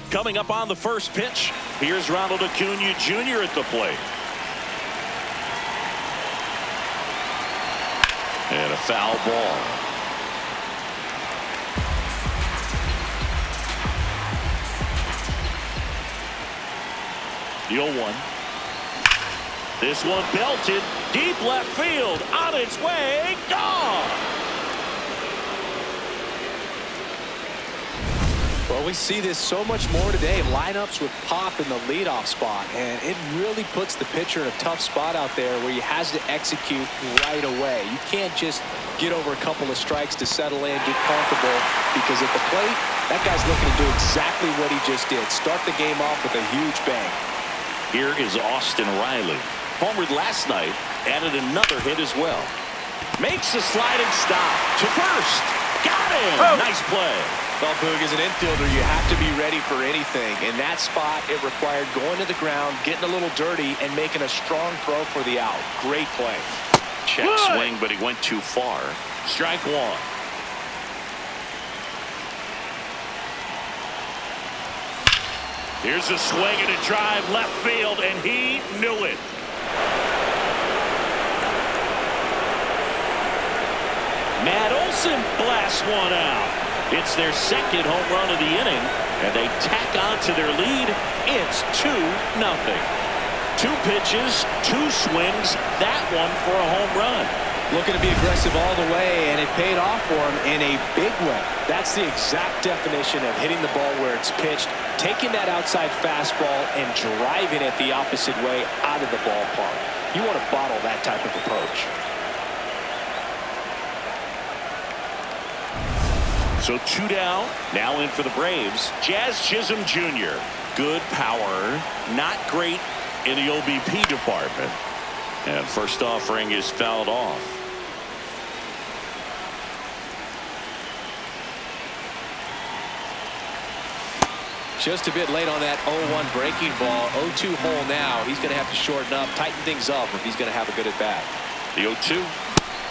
Coming up on the first pitch, here's Ronald Acuna Jr. at the plate. And a foul ball. The 0-1. This one belted deep left field, on its way, gone. Well, we see this so much more today. Lineups with pop in the leadoff spot, and it really puts the pitcher in a tough spot out there where he has to execute right away. You can't just get over a couple of strikes to settle in, get comfortable, because at the plate, that guy's looking to do exactly what he just did. Start the game off with a huge bang. Here is Austin Riley. Homered last night, added another hit as well. Makes a sliding stop to first. Got him! Oh. Nice play. Well, Boog, as an infielder, you have to be ready for anything. In that spot, it required going to the ground, getting a little dirty, and making a strong throw for the out. Great play. Check swing, but he went too far. Strike one. Here's a swing and a drive left field, and he knew it. Matt Olson blasts one out. It's their second home run of the inning, and they tack on to their lead. It's 2-0. 2 pitches, 2 swings, that one for a home run. Looking to be aggressive all the way, and it paid off for him in a big way. That's the exact definition of hitting the ball where it's pitched, taking that outside fastball and driving it the opposite way out of the ballpark. You want to bottle that type of approach. So 2 down, now in for the Braves. Jazz Chisholm Jr. Good power, not great in the OBP department. And first offering is fouled off. Just a bit late on that 0-1 breaking ball. 0-2 hole now. He's going to have to shorten up, tighten things up if he's going to have a good at bat. The 0-2.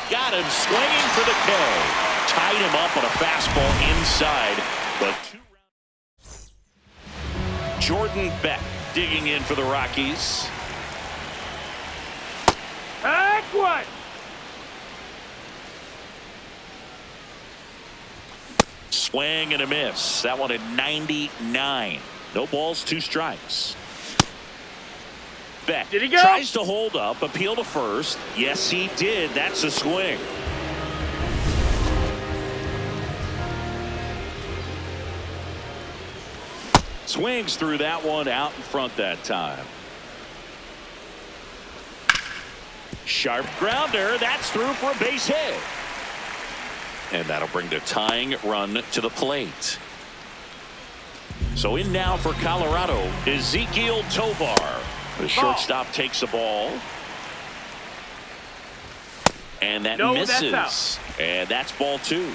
Got him swinging for the K. Tied him up on a fastball inside. But 2 rounds. Jordan Beck digging in for the Rockies. What? Swing and a miss. That one at 99. No balls, 2 strikes. Beck did he go? Tries to hold up, appeal to first. Yes, he did. That's a swing. Swings through that one out in front that time. Sharp grounder. That's through for a base hit. And that'll bring the tying run to the plate. So in now for Colorado, Ezequiel Tovar. The shortstop takes the ball. And that misses. That's out. And that's ball 2.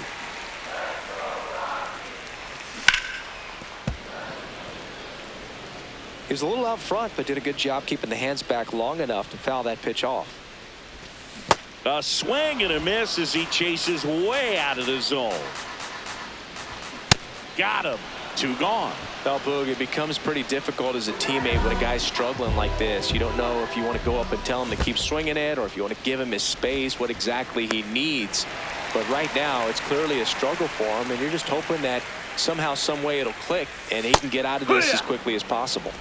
He was a little out front, but did a good job keeping the hands back long enough to foul that pitch off. A swing and a miss as he chases way out of the zone. Got him. 2 gone. Well, Boog, it becomes pretty difficult as a teammate when a guy's struggling like this. You don't know if you want to go up and tell him to keep swinging it or if you want to give him his space, what exactly he needs. But right now, it's clearly a struggle for him, and you're just hoping that somehow, some way it'll click and he can get out of this as quickly as possible.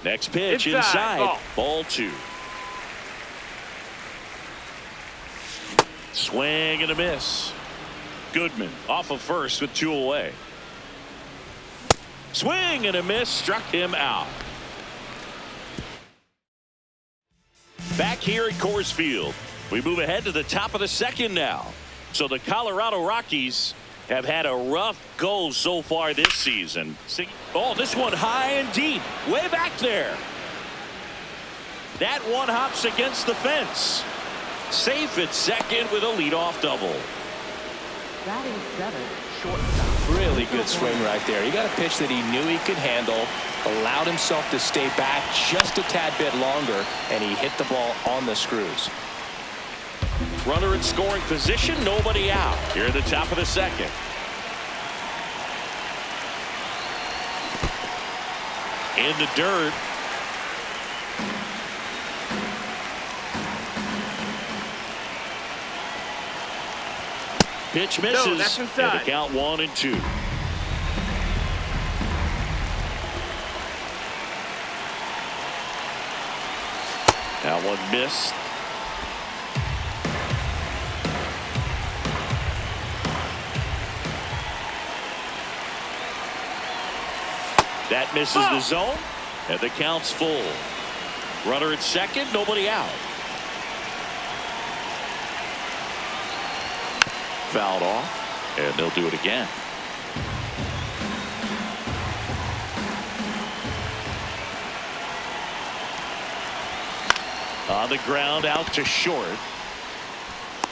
Next pitch inside. Ball 2. Swing and a miss. Goodman off of first with 2 away. Swing and a miss. Struck him out. Back here at Coors Field, we move ahead to the top of the second now. So the Colorado Rockies have had a rough go so far this season. Oh, this one high and deep, way back there. That one hops against the fence. Safe at second with a leadoff double. Batting 7, shortstop. Really good swing right there. He got a pitch that he knew he could handle, allowed himself to stay back just a tad bit longer, and he hit the ball on the screws. Runner in scoring position, nobody out. Here at the top of the second. In the dirt. Pitch misses. No, that's inside. And the count 1-2. That one missed. That misses the zone, and the count's full. Runner at second, nobody out. Fouled off, and they'll do it again. On the ground, out to short.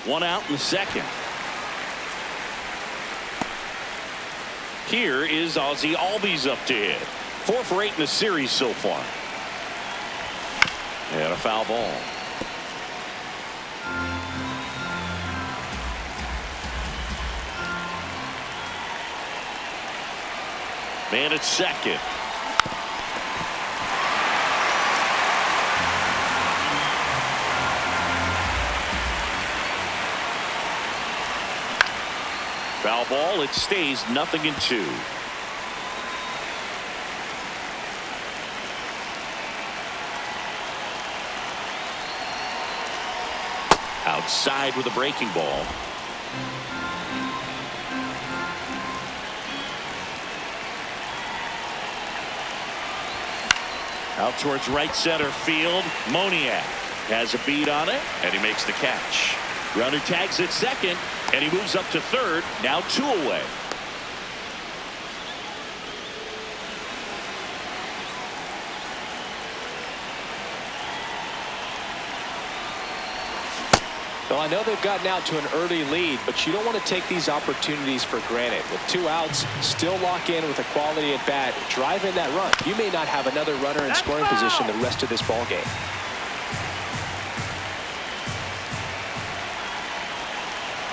One out in the second. Here is Ozzie Albies up to hit. 4 for 8 in the series so far. And a foul ball. Man at second. Foul ball. It stays 0-2. Outside with a breaking ball. Out towards right center field. Moniak has a beat on it, and he makes the catch. Runner tags at second, and he moves up to third. Now 2 away. Well, I know they've gotten out to an early lead, but you don't want to take these opportunities for granted. With 2 outs, still lock in with a quality at bat. Drive in that run. You may not have another runner in scoring position the rest of this ball game.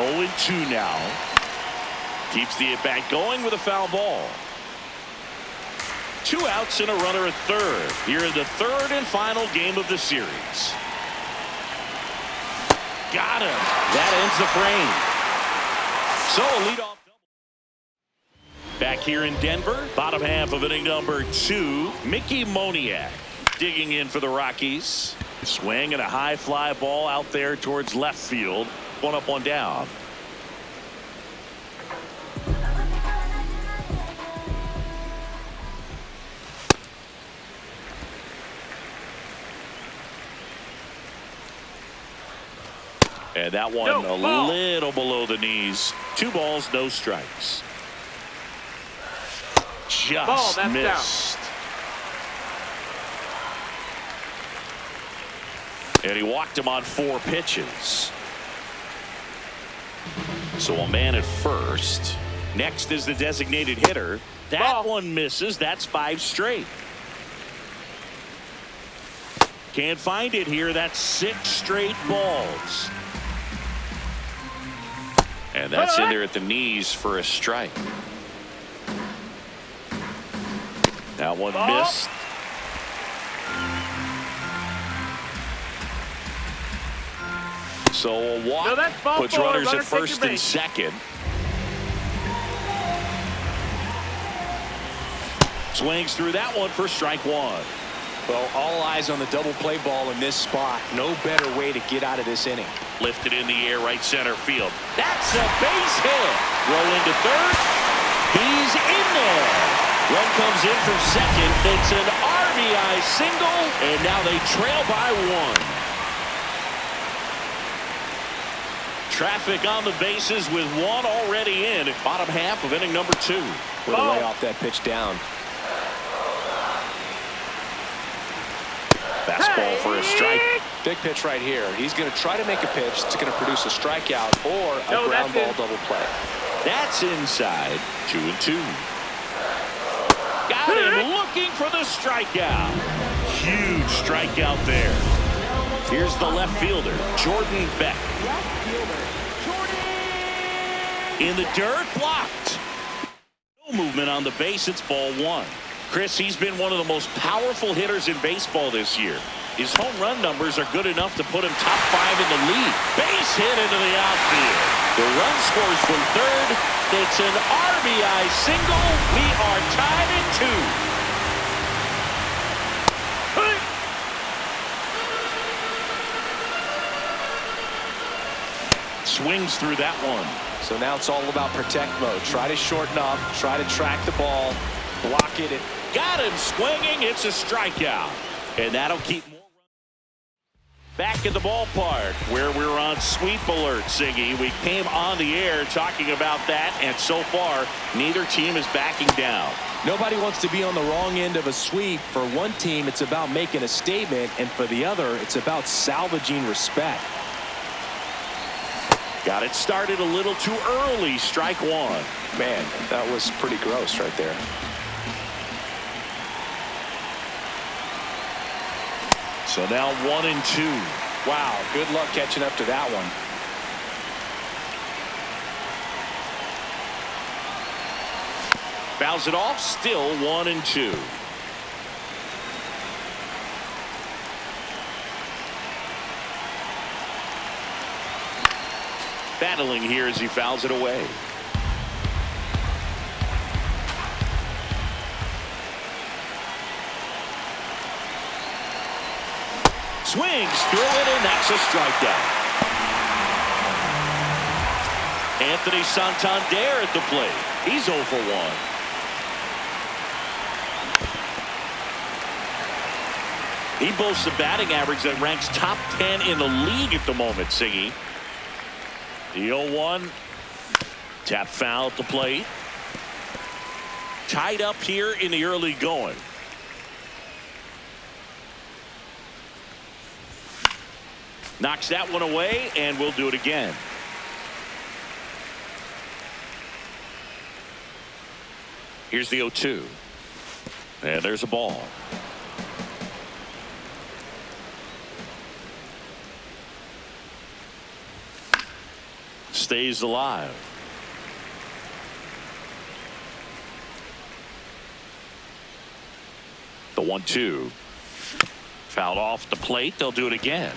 Oh, 2 now. Keeps the at-bat going with a foul ball. 2 outs and a runner at third. Here in the third and final game of the series. Got him. That ends the frame. So a leadoff double. Back here in Denver, bottom half of inning number 2. Mickey Moniak digging in for the Rockies. Swing and a high fly ball out there towards left field. 1 up, 1 down. And that one a little below the knees. 2 balls, no strikes. Just missed. And he walked him on 4 pitches. So a man at first. Next is the designated hitter. That one misses. That's 5 straight. Can't find it here. That's 6 straight balls. And that's in there at the knees for a strike. That one missed. So a walk puts runners at first and second. Swings through that one for strike 1. Well, all eyes on the double play ball in this spot. No better way to get out of this inning. Lifted in the air, right center field. That's a base hit. Roll into third. He's in there. Run comes in from second. It's an RBI single, and now they trail by 1. Traffic on the bases with 1 already in. Bottom half of inning number 2. Way to lay off that pitch down. Fastball for a strike. Big pitch right here. He's going to try to make a pitch that's going to produce a strikeout or a ground ball double play. That's inside. 2-2. Got him looking for the strikeout. Huge strikeout there. Here's the left fielder, Jordan Beck. Left fielder, Jordan. In the dirt, blocked. No movement on the base. It's ball 1. Chris, he's been one of the most powerful hitters in baseball this year. His home run numbers are good enough to put him top 5 in the league. Base hit into the outfield. The run scores from third. It's an RBI single. We are tied at 2. Swings through that one. So now it's all about protect mode. Try to shorten up. Try to track the ball. Block it. Got him swinging. It's a strikeout. And that'll keep more. Back in the ballpark where we're on sweep alert, Siggy. We came on the air talking about that, and so far neither team is backing down. Nobody wants to be on the wrong end of a sweep. For one team, it's about making a statement, and for the other, it's about salvaging respect. Got it started a little too early. Strike one. Man, that was pretty gross right there. So now 1-2. Wow, good luck catching up to that one. Fouls it off. Still 1-2. Battling here as he fouls it away. Swings through it, and that's a strikeout. Anthony Santander at the plate. He's 0 for 1. He boasts a batting average that ranks top 10 in the league at the moment, Siggy. The 0-1. Tap foul at the plate. Tied up here in the early going. Knocks that one away, and we'll do it again. Here's the 0-2. And there's a ball. Stays alive. The 1-2. Fouled off the plate. They'll do it again.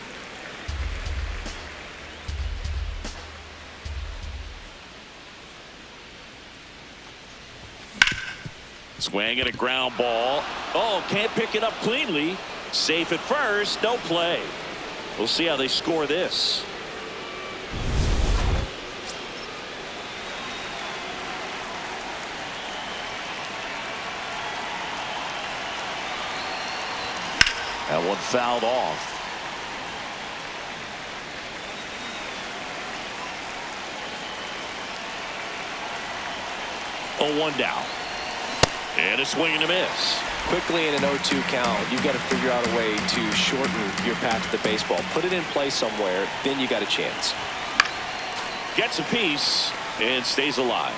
Swing at a ground ball. Oh, can't pick it up cleanly. Safe at first. No play. We'll see how they score this. That one fouled off. Oh, 1 down. And a swing and a miss. Quickly in an 0-2 count, you've got to figure out a way to shorten your path to the baseball. Put it in play somewhere, then you got a chance. Gets a piece and stays alive.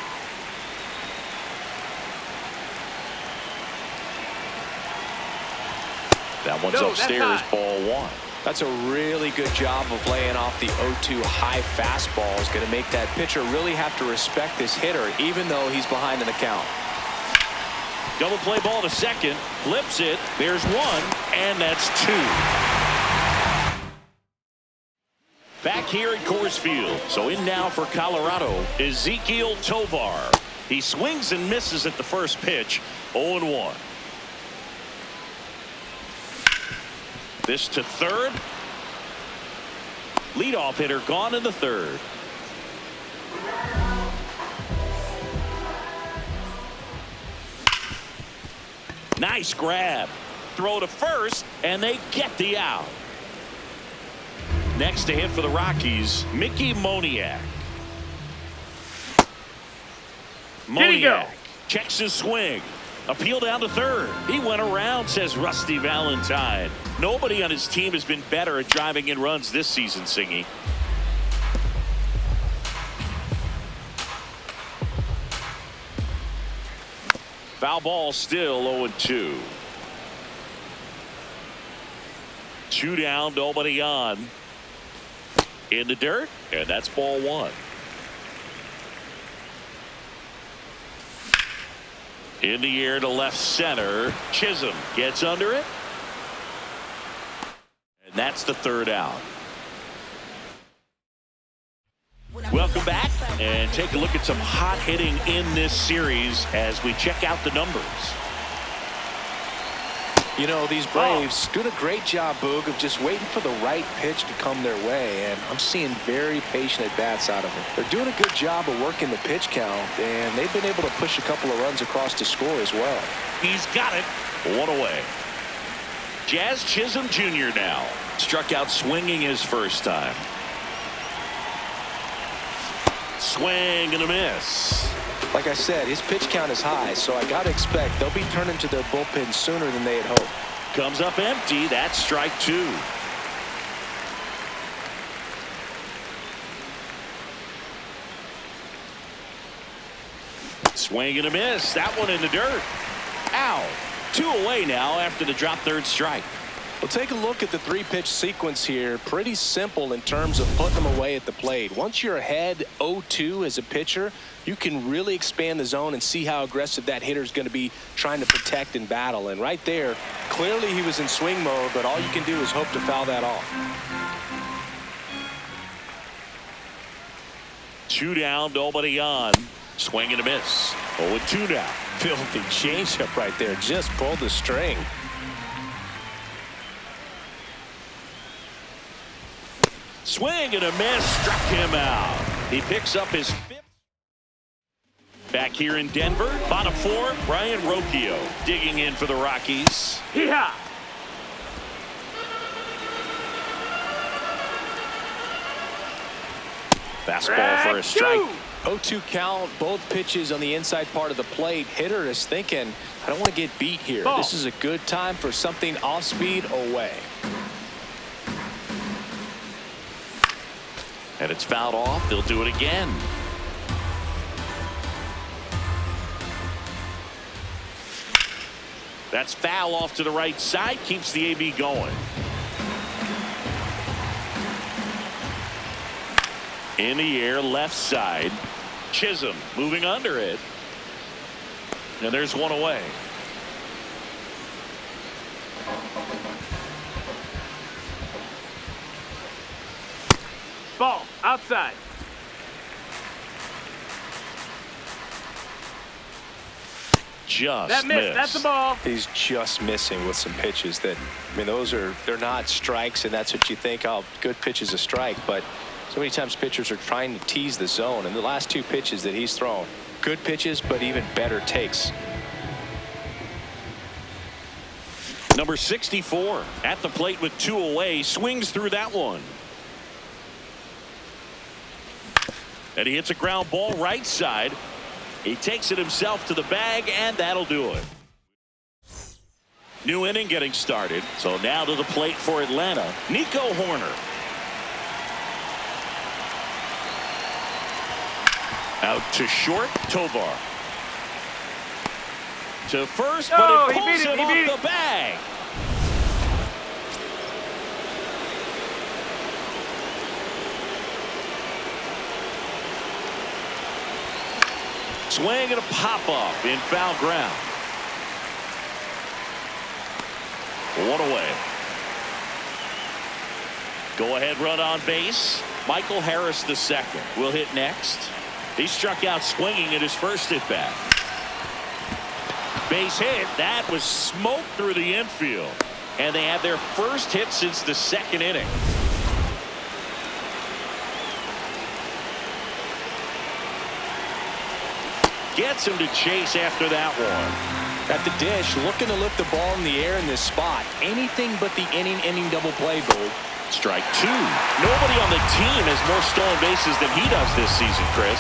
That one's upstairs, ball 1. That's a really good job of laying off the 0-2 high fastball. Is going to make that pitcher really have to respect this hitter, even though he's behind in the count. Double play ball to second. Flips it. There's 1, and that's 2. Back here at Coors Field. So in now for Colorado, Ezequiel Tovar. He swings and misses at the first pitch. 0-1. This to third. Leadoff hitter gone in the third. Nice grab. Throw to first, and they get the out. Next to hit for the Rockies, Mickey Moniak. Moniak checks his swing. Appeal down to third. He went around, says Rusty Valentine. Nobody on his team has been better at driving in runs this season, Siggy. Foul ball still 0-2. 2 down, nobody on. In the dirt, and that's ball 1. In the air to left center. Chisholm gets under it. And that's the third out. Welcome back and take a look at some hot hitting in this series as we check out the numbers. You know, these Braves doing a great job, Boog, of just waiting for the right pitch to come their way, and I'm seeing very patient at-bats out of them. They're doing a good job of working the pitch count, and they've been able to push a couple of runs across to score as well. He's got it. One away. Jazz Chisholm Jr. now. Struck out swinging his first time. Swing and a miss. Like I said, his pitch count is high, so I got to expect they'll be turning to their bullpen sooner than they had hoped. Comes up empty. That's strike two. Swing and a miss. That one in the dirt. Ow. 2 away now after the drop third strike. Well, take a look at the 3-pitch sequence here. Pretty simple in terms of putting them away at the plate. Once you're ahead 0-2 as a pitcher, you can really expand the zone and see how aggressive that hitter is going to be trying to protect and battle. And right there, clearly he was in swing mode, but all you can do is hope to foul that off. 2 down, nobody on. Swing and a miss. 0-2 now. Filthy changeup right there. Just pulled the string. Swing and a miss. Struck him out. He picks up his 5th. Back here in Denver, bottom 4, Brian Rocchio digging in for the Rockies. Yeah. Fastball for a strike. 0-2 count, both pitches on the inside part of the plate. Hitter is thinking, I don't want to get beat here. Ball. This is a good time for something off speed away. And it's fouled off. They'll do it again. That's foul off to the right side. Keeps the AB going. In the air, left side. Chisholm moving under it. And there's one away. Ball outside. Just that missed. That's the ball. He's just missing with some pitches that, I mean, they're not strikes, and that's what you think, oh, good pitch is a strike, but so many times pitchers are trying to tease the zone, and the last 2 pitches that he's thrown, good pitches, but even better takes. Number 64 at the plate with 2 away, swings through that one. And he hits a ground ball right side. He takes it himself to the bag, and that'll do it. New inning getting started. So now to the plate for Atlanta, Nico Horner. Out to short, Tovar. To first, but it pulls him off the bag. Swing and a pop-up in foul ground. 1 away. Go-ahead run on base. Michael Harris II will hit next. He struck out swinging at his first at-bat. Base hit. That was smoke through the infield. And they had their first hit since the 2nd inning. Gets him to chase after that one. At the dish, looking to lift the ball in the air in this spot. Anything but the inning double play, Boog. Strike 2. Nobody on the team has more stolen bases than he does this season, Chris.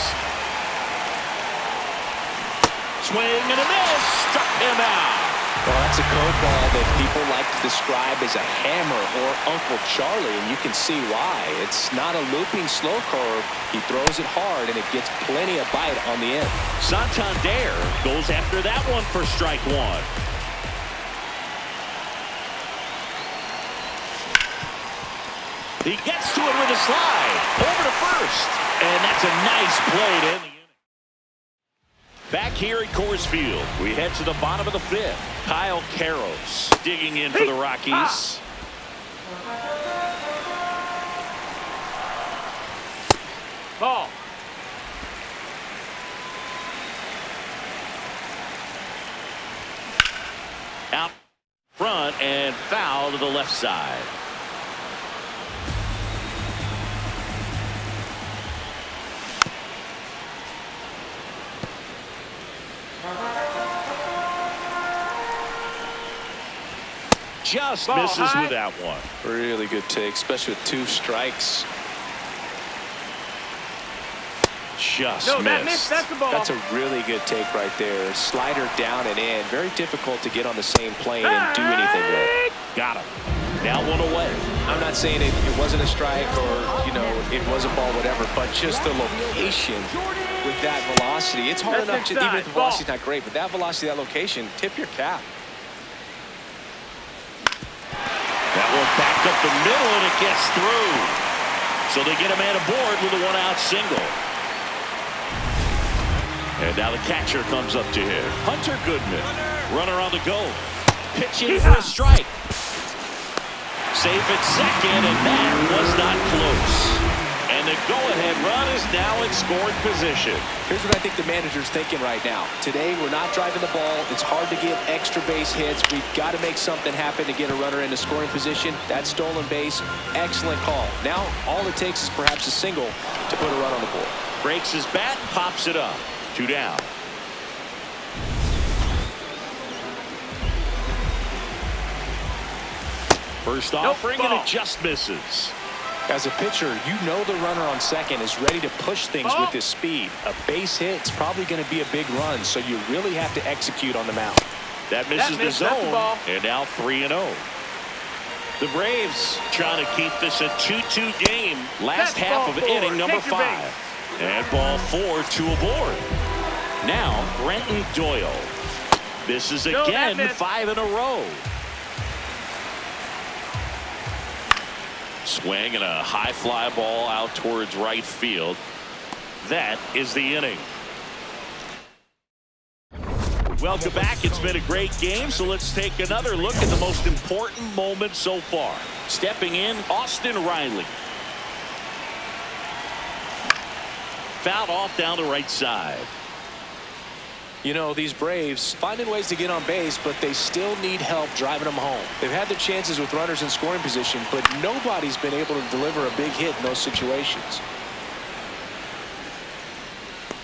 Swing and a miss. Struck him out. Well, that's a curveball that people like to describe as a hammer or Uncle Charlie, and you can see why. It's not a looping slow curve. He throws it hard, and it gets plenty of bite on the end. Santander goes after that one for strike 1. He gets to it with a slide over to first, and that's a nice play to end the inning. Back here at Coors Field, we head to the bottom of the fifth. Kyle Karros digging in for the Rockies. Ball. Out front and foul to the left side. Just Ball misses high. with that one. Really good take, especially with 2 strikes. Just No, missed. that missed. That's the ball. That's a really good take right there. Slider down and in. Very difficult to get on the same plane and do anything with. Got him. Now 1 away. I'm not saying it wasn't a strike or, you know, it was a ball, whatever, but just the location with that velocity. It's hard That's enough to, inside. even if the velocity's not great, but that velocity, that location, tip your cap. That one back up the middle, and it gets through. So they get a man aboard with a 1-out single. And now the catcher comes up to him. Hunter Goodman, runner on the go. Pitching for a strike. Safe at second, and that was not close. And the go-ahead run is now in scoring position. Here's what I think the manager's thinking right now. Today, we're not driving the ball. It's hard to get extra base hits. We've got to make something happen to get a runner into scoring position. That stolen base, excellent call. Now, all it takes is perhaps a single to put a run on the board. Breaks his bat, pops it up. 2 down. First offering, and it just misses. As a pitcher, you know the runner on second is ready to push things with his speed. A base hit's probably going to be a big run, so you really have to execute on the mound. That misses the missed. That's the zone, ball. and now 3-0. The Braves trying to keep this a 2-2 game. Last That's half ball of 4. inning number Take your 5. And ball 4, 2 aboard. Now Brenton Doyle. This is No, that again missed. 5 in a row. Swing and a high fly ball out towards right field. That is the inning. Welcome back. It's been a great game, so let's take another look at the most important moment so far. Stepping in, Austin Riley. Fouled off down the right side. You know, these Braves finding ways to get on base, but they still need help driving them home. They've had their chances with runners in scoring position, but nobody's been able to deliver a big hit in those situations.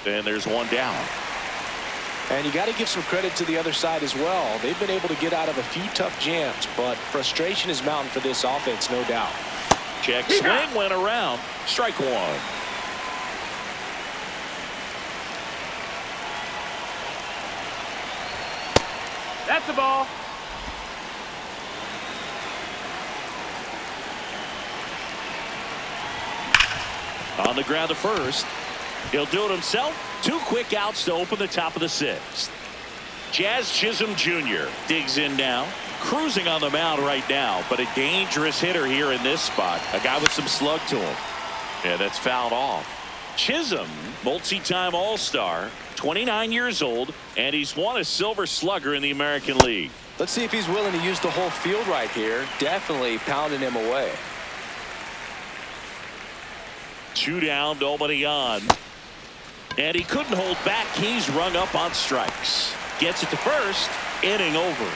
And there's 1 down. And you got to give some credit to the other side as well. They've been able to get out of a few tough jams, but frustration is mounting for this offense, no doubt. Check swing, went around. Strike 1. That's the ball. On the ground to first. He'll do it himself. 2 quick outs to open the top of the 6th. Jazz Chisholm Jr. digs in now. Cruising on the mound right now, but a dangerous hitter here in this spot. A guy with some slug to him. Yeah, that's fouled off. Chisholm, multi-time All-Star, 29 years old, and he's won a Silver Slugger in the American League. Let's see if he's willing to use the whole field right here. Definitely pounding him away. 2 down, nobody on. And he couldn't hold back. He's rung up on strikes. Gets it to first. Inning over.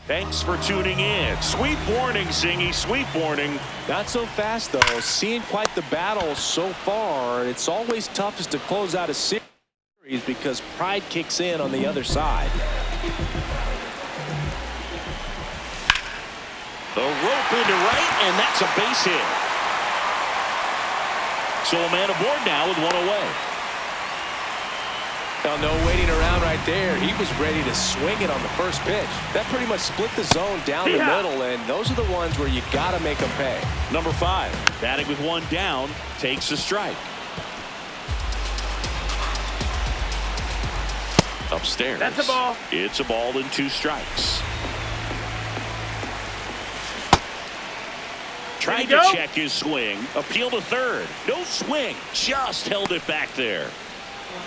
Thanks for tuning in. Sweet warning, Zingy. Sweet warning. Not so fast, though. Seeing quite the battle so far. It's always toughest to close out a series because pride kicks in on the other side. The rope into right, and that's a base hit. So a man aboard now with 1 away. Now, no waiting around right there. He was ready to swing it on the first pitch. That pretty much split the zone down the middle, and those are the ones where you got to make them pay. Number 5, batting with 1 down, takes a strike. Upstairs. That's a ball. It's a ball and 2 strikes. Tried to check his swing. Appeal to third. No swing. Just held it back there.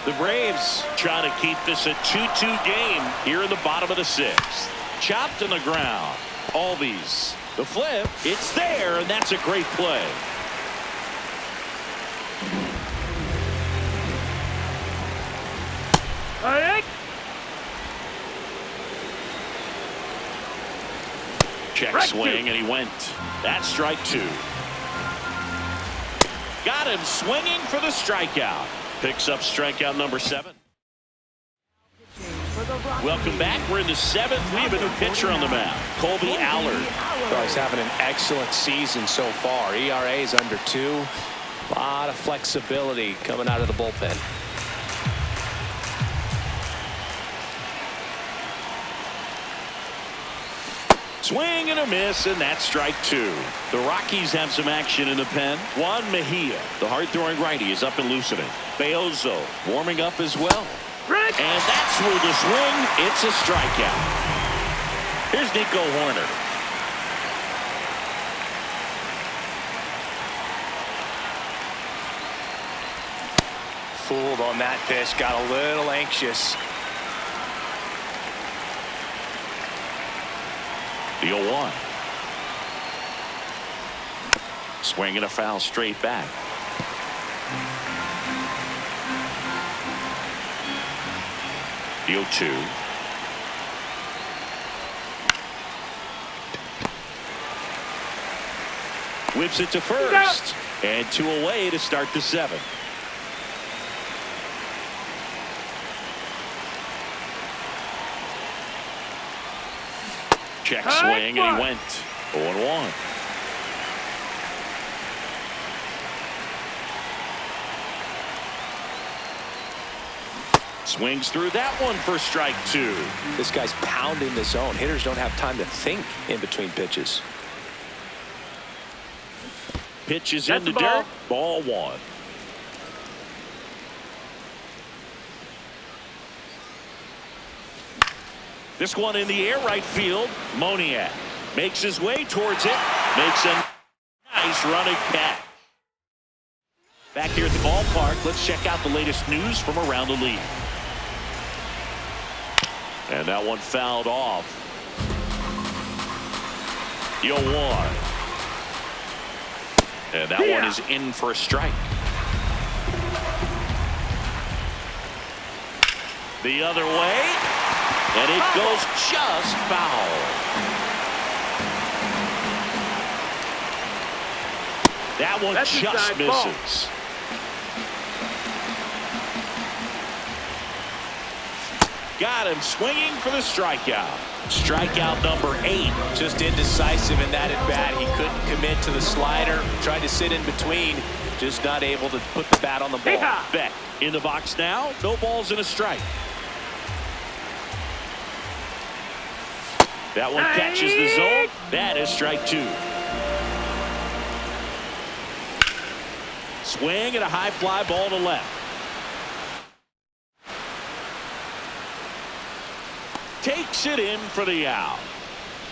The Braves trying to keep this a 2-2 game here in the bottom of the sixth. Chopped on the ground. Albies. The flip. It's there, and that's a great play. Check swing, and he went. That's strike two. Got him swinging for the strikeout. Picks up strikeout number 7. Welcome back. We're in the 7th. We have a new pitcher on the mound, Colby Allard. Oh, he's having an excellent season so far. ERA is under 2. A lot of flexibility coming out of the bullpen. Swing and a miss, and that's strike 2. The Rockies have some action in the pen. Juan Mejia, the hard-throwing righty, is up and loosening. Beozo warming up as well. And that's where the swing. It's a strikeout. Here's Nico Horner. Fooled on that pitch. Got a little anxious. The 0-1. Swing and a foul straight back. The 0-2. Whips it to first. And 2 away to start the 7th. Check swing, and he went 0-1. Swings through that one for strike 2. This guy's pounding the zone. Hitters don't have time to think in between pitches. Pitch is in the dirt. Ball 1. This one in the air right field. Moniak makes his way towards it. Makes a nice running catch. Back here at the ballpark, let's check out the latest news from around the league. And that one fouled off. 0-1. And that one is in for a strike. The other way. And it goes just foul. That one just misses. Got him swinging for the strikeout. Strikeout number 8. Just indecisive in that at bat. He couldn't commit to the slider. Tried to sit in between. Just not able to put the bat on the ball. Beck in the box now. No balls and a strike. That one catches the zone. That is strike 2. Swing and a high fly ball to left. Takes it in for the out.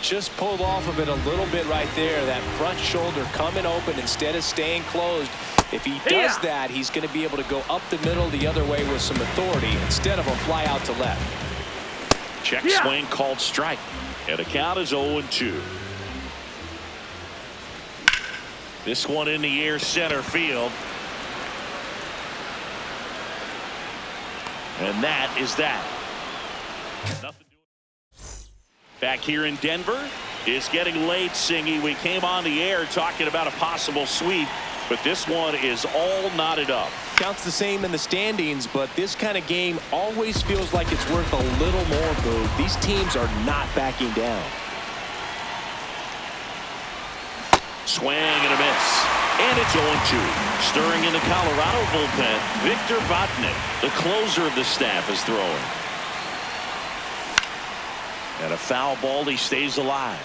Just pulled off of it a little bit right there. That front shoulder coming open instead of staying closed. If he does that, he's going to be able to go up the middle the other way with some authority instead of a fly out to left. Check swing called strike. And the count is 0-2. This one in the air center field. And that is that. Nothing doing. Back here in Denver, it's getting late, Singy. We came on the air talking about a possible sweep, but this one is all knotted up. Counts the same in the standings, but this kind of game always feels like it's worth a little more, Boo. These teams are not backing down. Swing and a miss. And it's 0-2. Stirring in the Colorado bullpen, Victor Vodnik, the closer of the staff, is throwing. And a foul ball, he stays alive.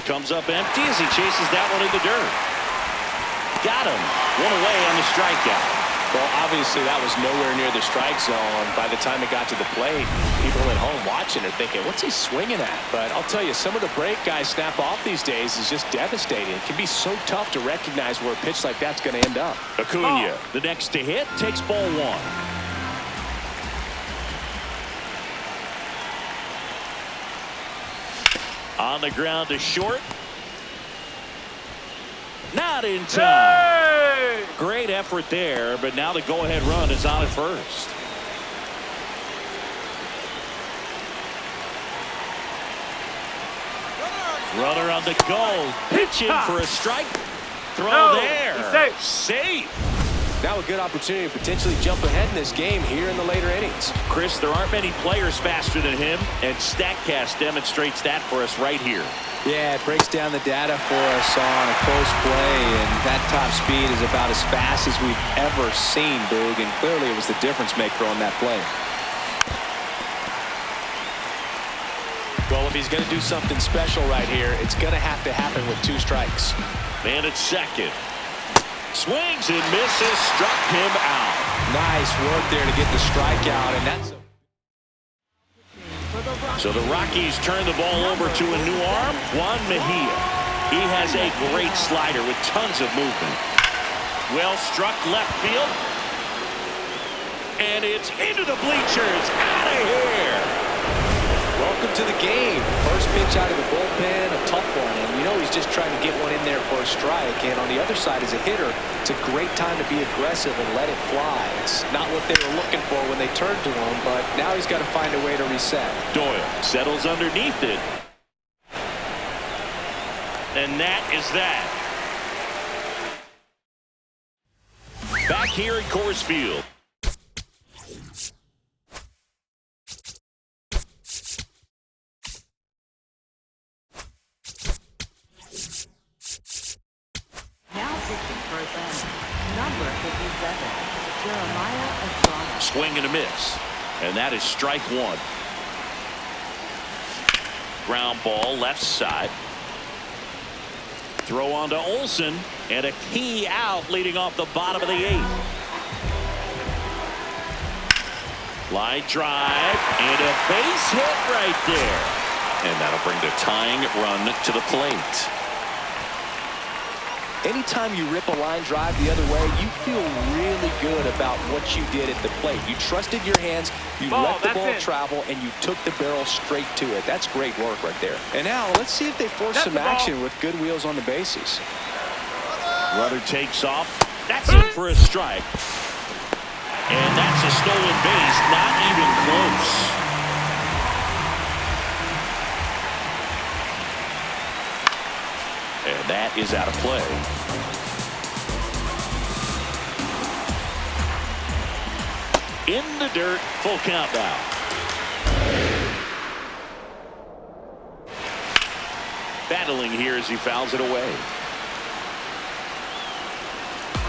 Comes up empty as he chases that one in the dirt. Got him. One away on the strikeout. Well, obviously that was nowhere near the strike zone. By the time it got to the plate, people at home watching are thinking, what's he swinging at? But I'll tell you, some of the break guys snap off these days is just devastating. It can be so tough to recognize where a pitch like that's going to end up. Acuna, the next to hit, takes ball one. On the ground to short. Not in time. Hey! Great effort there, but now the go-ahead run is on at first. Runner on the go. Pitching for a strike. Throw there. Safe. Now a good opportunity to potentially jump ahead in this game here in the later innings. Chris, there aren't many players faster than him, and StatCast demonstrates that for us right here. Yeah, it breaks down the data for us on a close play, and that top speed is about as fast as we've ever seen, Boog, and clearly it was the difference maker on that play. Well, if he's going to do something special right here, it's going to have to happen with 2 strikes. Man at second. Swings and misses, struck him out. Nice work there to get the strikeout, and that's so the Rockies turn the ball over to a new arm, Juan Mejia. He has a great slider with tons of movement. Well struck left field. And it's into the bleachers. Out of here. welcome to the game. First pitch out of the bullpen, a tough one. And you know he's just trying to get one in there for a strike. And on the other side, as a hitter, it's a great time to be aggressive and let it fly. It's not what they were looking for when they turned to him, but now he's got to find a way to reset. Doyle settles underneath it. And that is that. Back here at Coors Field. Now pitching first base, number 57, Jeremiah Estrada. Swing and a miss. And that is strike one. Ground ball left side. Throw on to Olsen, and a key out leading off the bottom of the eighth. Line drive, and a base hit right there. And that'll bring the tying run to the plate. Anytime you rip a line drive the other way, you feel really good about what you did at the plate. You trusted your hands, you let the ball travel, and you took the barrel straight to it. That's great work right there. And now let's see if they force some action with good wheels on the bases. Runner takes off. That's in for a strike. And that's a stolen base, not even close. And that is out of play. In the dirt, full count now. Battling here as he fouls it away.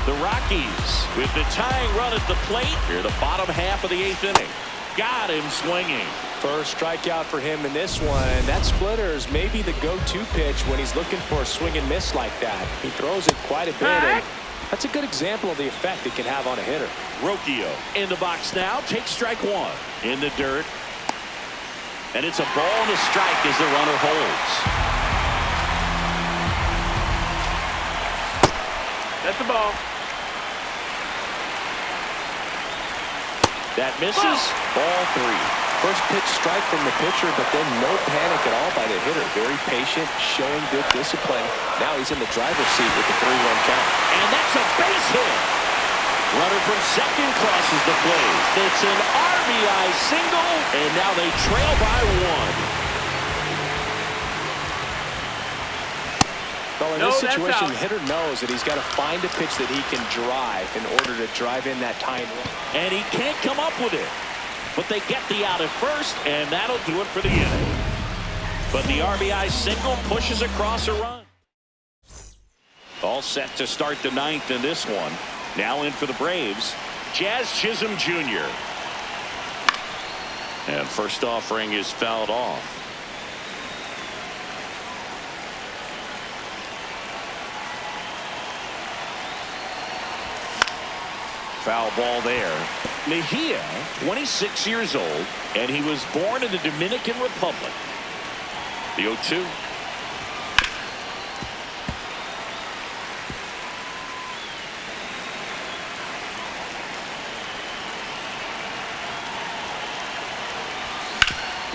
The Rockies with the tying run at the plate here, the bottom half of the eighth inning. Got him swinging. First strikeout for him in this one. That splitter is maybe the go-to pitch when he's looking for a swing and miss like that. He throws it quite a bit, and that's a good example of the effect it can have on a hitter. Rocchio in the box now, takes strike one. In the dirt. And it's a ball and a strike as the runner holds. That's the ball. That misses. Ball three. First pitch strike from the pitcher, but then no panic at all by the hitter. Very patient, showing good discipline. Now he's in the driver's seat with the 3-1 count. And that's a base hit. Runner from second crosses the plate. It's an RBI single, and now they trail by one. Well, in this situation, the hitter knows that he's got to find a pitch that he can drive in order to drive in that tying run. And he can't come up with it. But they get the out at first, and that'll do it for the inning. But the RBI single pushes across a run. All set to start the ninth in this one. Now in for the Braves, Jazz Chisholm Jr. And first offering is fouled off. Foul ball there. Mejia, 26 years old, and he was born in the Dominican Republic. The 0-2.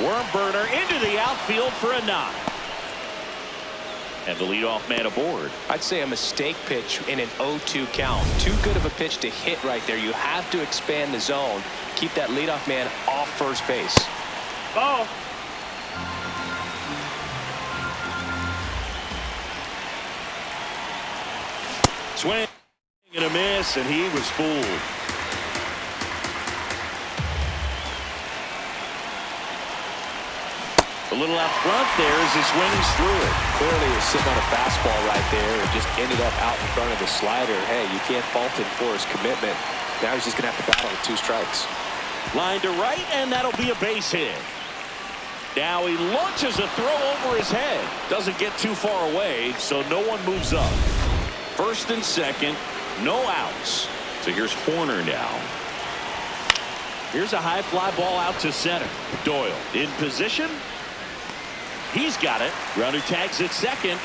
Worm burner into the outfield for a knock. And the leadoff man aboard. I'd say a mistake pitch in an 0-2 count. Too good of a pitch to hit right there. You have to expand the zone. Keep that leadoff man off first base. Ball. Swing and a miss, and he was fooled. A little out front there as he swings through it. Clearly he was sitting on a fastball right there and just ended up out in front of the slider. Hey, you can't fault him for his commitment. Now he's just going to have to battle with 2 strikes. Line to right, and that'll be a base hit. Now he launches a throw over his head. Doesn't get too far away, so no one moves up. First and second, no outs. So here's Horner now. Here's a high fly ball out to center. Doyle in position. He's got it. Runner tags at second.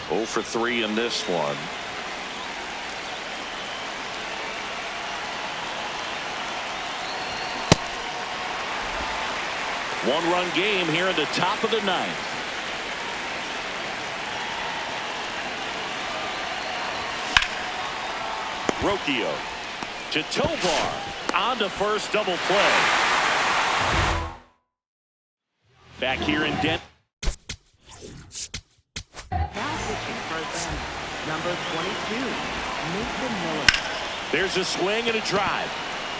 0 for 3 in this one. One-run game here in the top of the 9th. Rocchio to Tovar on to first, double play. Back here in Denver. Now pitching for them, number 22, Nathan Miller. There's a swing and a drive.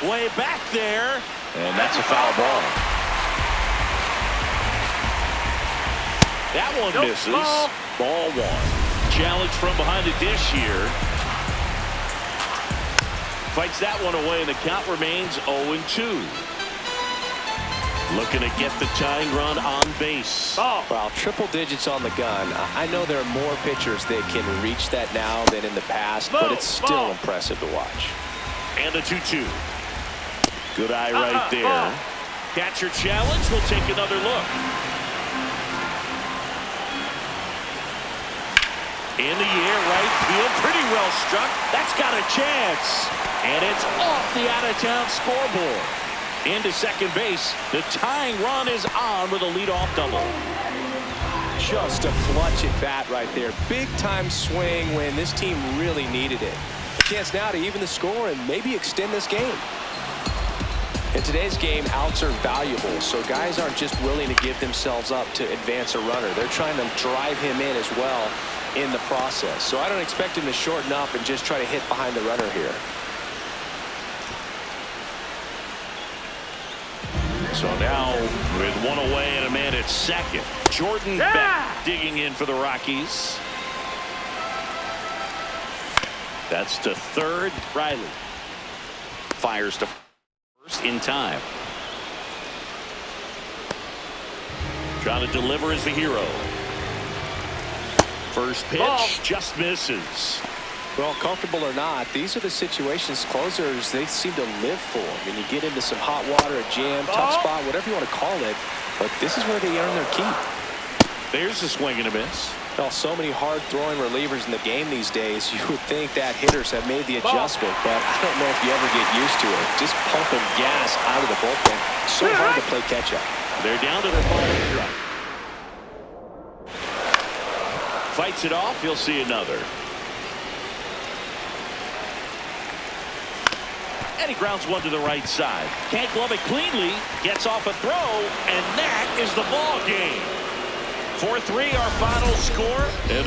Way back there. And that's a foul ball. That one misses. Ball 1. Challenge from behind the dish here. Fights that one away, and the count remains 0-2. Looking to get the tying run on base. Well, triple digits on the gun. I know there are more pitchers that can reach that now than in the past, but it's still impressive to watch. And the 2-2. Good eye right there. Catcher challenge. We'll take another look. In the air, right field. Pretty well struck. That's got a chance. And it's off the out-of-town scoreboard. Into second base. The tying run is on with a leadoff double. Just a clutch at bat right there. Big time swing when this team really needed it. A chance now to even the score and maybe extend this game. In today's game, outs are valuable, so guys aren't just willing to give themselves up to advance a runner. They're trying to drive him in as well in the process. So I don't expect him to shorten up and just try to hit behind the runner here. So now with one away and a man at second. Jordan Beck digging in for the Rockies. That's to third. Riley fires to first in time. Trying to deliver as the hero. First pitch just misses. Well, comfortable or not, these are the situations closers they seem to live for. I mean, you get into some hot water, a jam, tough spot, whatever you want to call it, but this is where they earn their keep. There's a swing and a miss. Well, so many hard-throwing relievers in the game these days, you would think that hitters have made the adjustment, but I don't know if you ever get used to it. Just pumping gas out of the bullpen. So hard to play catch-up. They're down to their final strike. Fights it off. You'll see another. And he grounds one to the right side. Can't glove it cleanly. Gets off a throw, and that is the ball game. 4-3 our final score. And